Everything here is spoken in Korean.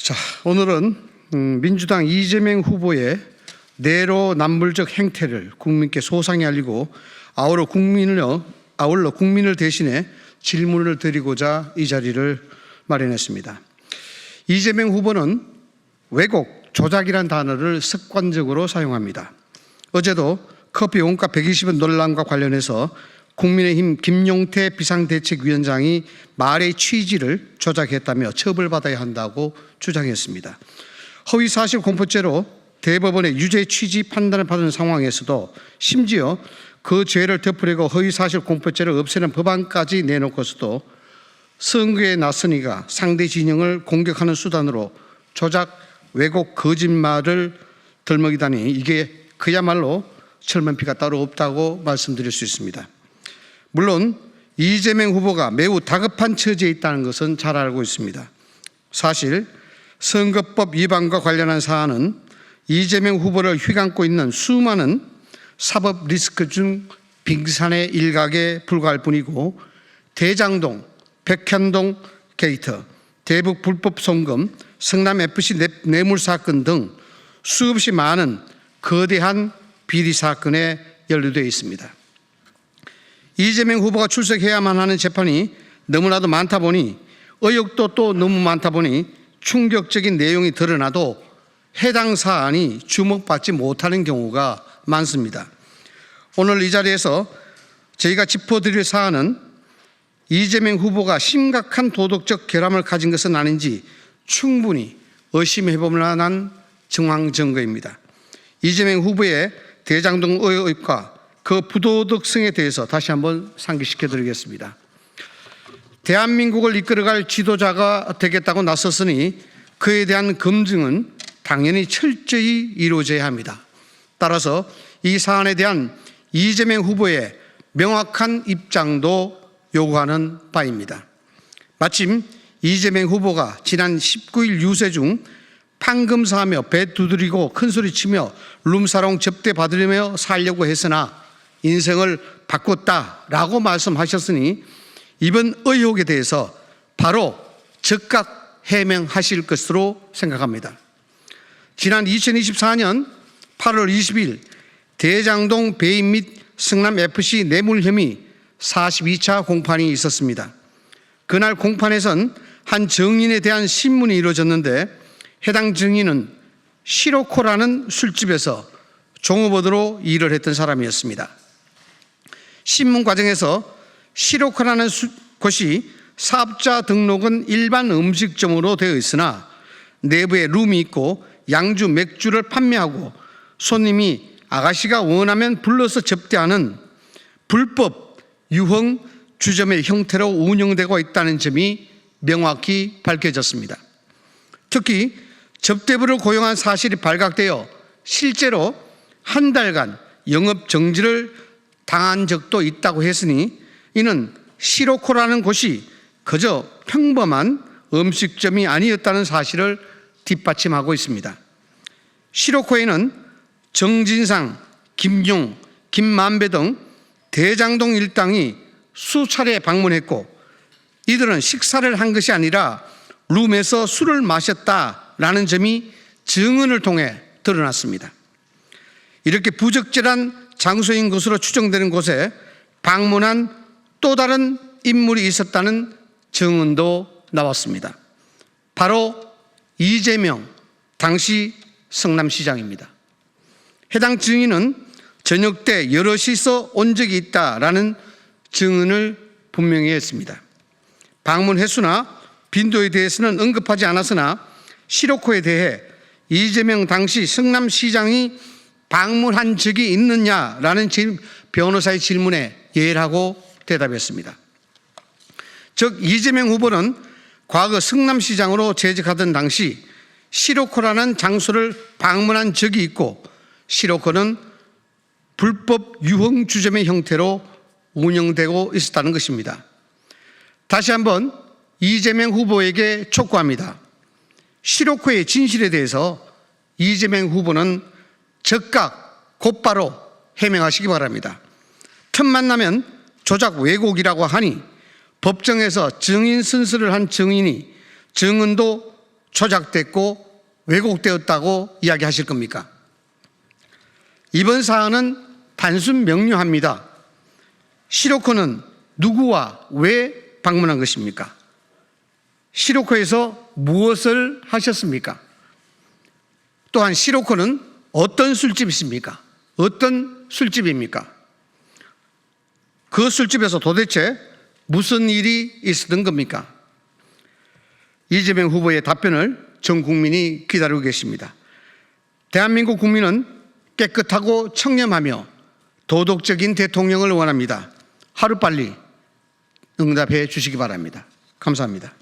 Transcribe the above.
자, 오늘은 민주당 이재명 후보의 내로남불적 행태를 국민께 소상히 알리고 아울러 국민을 대신해 질문을 드리고자 이 자리를 마련했습니다. 이재명 후보는 왜곡, 조작이란 단어를 습관적으로 사용합니다. 어제도 커피 원가 120원 논란과 관련해서 국민의힘 김용태 비상대책위원장이 말의 취지를 조작했다며 처벌받아야 한다고 주장했습니다. 허위사실 공표죄로 대법원의 유죄 취지 판단을 받은 상황에서도 심지어 그 죄를 덮으려고 허위사실 공표죄를 없애는 법안까지 내놓고서도 선거에 나서니가 상대 진영을 공격하는 수단으로 조작, 왜곡, 거짓말을 들먹이다니 이게 그야말로 철면피가 따로 없다고 말씀드릴 수 있습니다. 물론 이재명 후보가 매우 다급한 처지에 있다는 것은 잘 알고 있습니다. 사실 선거법 위반과 관련한 사안은 이재명 후보를 휘감고 있는 수많은 사법 리스크 중 빙산의 일각에 불과할 뿐이고 대장동, 백현동 게이트, 대북 불법 송금, 성남FC 뇌물 사건 등 수없이 많은 거대한 비리 사건에 연루되어 있습니다. 이재명 후보가 출석해야만 하는 재판이 너무나도 많다 보니 의혹도 또 너무 많다 보니 충격적인 내용이 드러나도 해당 사안이 주목받지 못하는 경우가 많습니다. 오늘 이 자리에서 저희가 짚어드릴 사안은 이재명 후보가 심각한 도덕적 결함을 가진 것은 아닌지 충분히 의심해 볼 만한 정황 증거입니다. 이재명 후보의 대장동 의혹과 그 부도덕성에 대해서 다시 한번 상기시켜 드리겠습니다. 대한민국을 이끌어갈 지도자가 되겠다고 나섰으니 그에 대한 검증은 당연히 철저히 이루어져야 합니다. 따라서 이 사안에 대한 이재명 후보의 명확한 입장도 요구하는 바입니다. 마침 이재명 후보가 지난 19일 유세 중 판검사하며 배 두드리고 큰소리치며 룸사롱 접대 받으려며 살려고 했으나 인생을 바꿨다라고 말씀하셨으니 이번 의혹에 대해서 바로 즉각 해명하실 것으로 생각합니다. 지난 2024년 8월 20일 대장동 배임 및 성남FC 뇌물 혐의 42차 공판이 있었습니다. 그날 공판에선 한 증인에 대한 신문이 이루어졌는데 해당 증인은 시로코라는 술집에서 종업원으로 일을 했던 사람이었습니다. 신문 과정에서 시로코라는 곳이 사업자 등록은 일반 음식점으로 되어 있으나 내부에 룸이 있고 양주, 맥주를 판매하고 손님이 아가씨가 원하면 불러서 접대하는 불법 유흥 주점의 형태로 운영되고 있다는 점이 명확히 밝혀졌습니다. 특히 접대부를 고용한 사실이 발각되어 실제로 한 달간 영업 정지를 당한 적도 있다고 했으니 이는 시로코라는 곳이 그저 평범한 음식점이 아니었다는 사실을 뒷받침하고 있습니다. 시로코에는 정진상, 김용, 김만배 등 대장동 일당이 수차례 방문했고 이들은 식사를 한 것이 아니라 룸에서 술을 마셨다라는 점이 증언을 통해 드러났습니다. 이렇게 부적절한 장소인 것으로 추정되는 곳에 방문한 또 다른 인물이 있었다는 증언도 나왔습니다. 바로 이재명 당시 성남시장입니다. 해당 증인은 저녁 때 여럿이서 온 적이 있다라는 증언을 분명히 했습니다. 방문 횟수나 빈도에 대해서는 언급하지 않았으나 시로코에 대해 이재명 당시 성남시장이 방문한 적이 있느냐라는 변호사의 질문에 예라고 대답했습니다. 즉 이재명 후보는 과거 성남시장으로 재직하던 당시 시로코라는 장소를 방문한 적이 있고 시로코는 불법 유흥 주점의 형태로 운영되고 있었다는 것입니다. 다시 한번 이재명 후보에게 촉구합니다. 시로코의 진실에 대해서 이재명 후보는 즉각 곧바로 해명하시기 바랍니다. 틈만 나면 조작 왜곡이라고 하니 법정에서 증인 선서를 한 증인이 증언도 조작됐고 왜곡되었다고 이야기하실 겁니까? 이번 사안은 단순 명료합니다. 시로코는 누구와 왜 방문한 것입니까? 시로코에서 무엇을 하셨습니까? 또한 시로코는 어떤 술집이십니까? 어떤 술집입니까? 그 술집에서 도대체 무슨 일이 있었던 겁니까? 이재명 후보의 답변을 전 국민이 기다리고 계십니다. 대한민국 국민은 깨끗하고 청렴하며 도덕적인 대통령을 원합니다. 하루빨리 응답해 주시기 바랍니다. 감사합니다.